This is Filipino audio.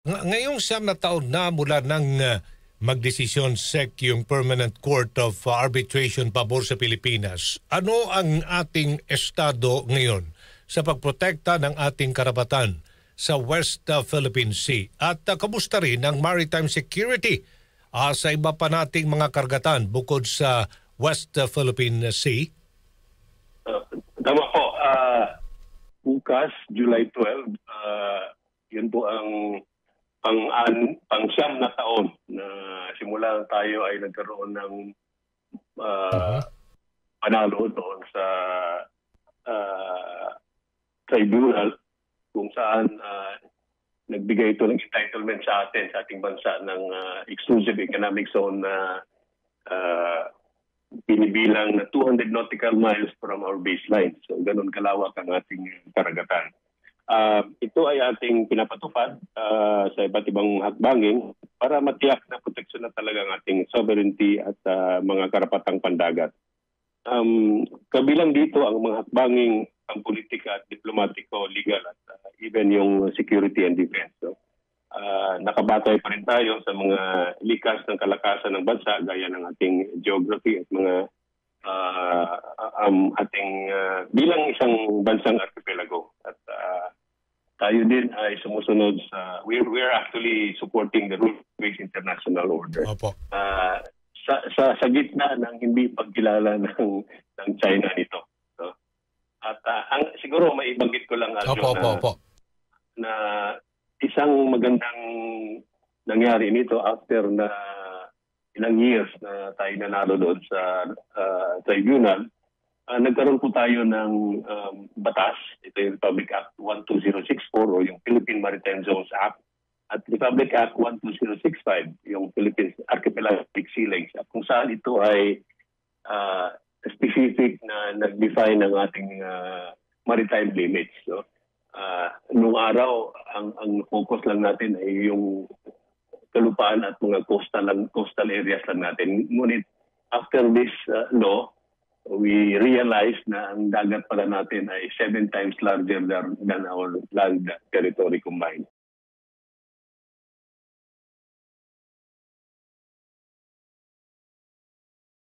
Ngayong siyam na taon na mula nang magdesisyon SEC yung Permanent Court of Arbitration pabor sa Pilipinas, ano ang ating estado ngayon sa pagprotekta ng ating karapatan sa West Philippine Sea? At kamusta rin ang maritime security sa iba pa nating mga karagatan bukod sa West Philippine Sea? Tama po. Bukas, July 12, yun po ang pang-siyam na taon na simula tayo ay nagkaroon ng panalo doon sa tribunal kung saan nagbigay ito ng entitlement sa atin, sa ating bansa ng exclusive economic zone na binibilang na 200 nautical miles from our baseline. So ganun kalawak ang ating karagatan. Ito ay ating pinapatupad sa iba't ibang hakbangin para matiyak na proteksyon na talaga ang ating sovereignty at mga karapatang pandagat. Kabilang dito ang mga hakbanging pang-politika at diplomatiko, legal at even yung security and defense. So, nakabatay pa rin tayo sa mga likas ng kalakasan ng bansa gaya ng ating geography at mga ating bilang isang bansang archipelago. At tayo din ay sumusunod sa we're actually supporting the rules-based international order. Opo. Sa gitna ng hindi pagkilala ng China nito. So, at siguro may ibanggit ko lang na isang magandang nangyari nito after na ilang years na tayo nanalo doon sa tribunal. Nagkaroon po tayo ng batas, ito yung Republic Act 12064 o yung Philippine Maritime Zones Act at Republic Act 12065, yung Philippines Archipelagic Sea Lanes, kung saan ito ay specific na nag-define ng ating maritime limits. So, nung araw, ang focus lang natin ay yung kalupaan at mga coastal areas lang natin. Ngunit after this law, we realized na ang dagat pala natin ay 7 times larger than our land territory combined.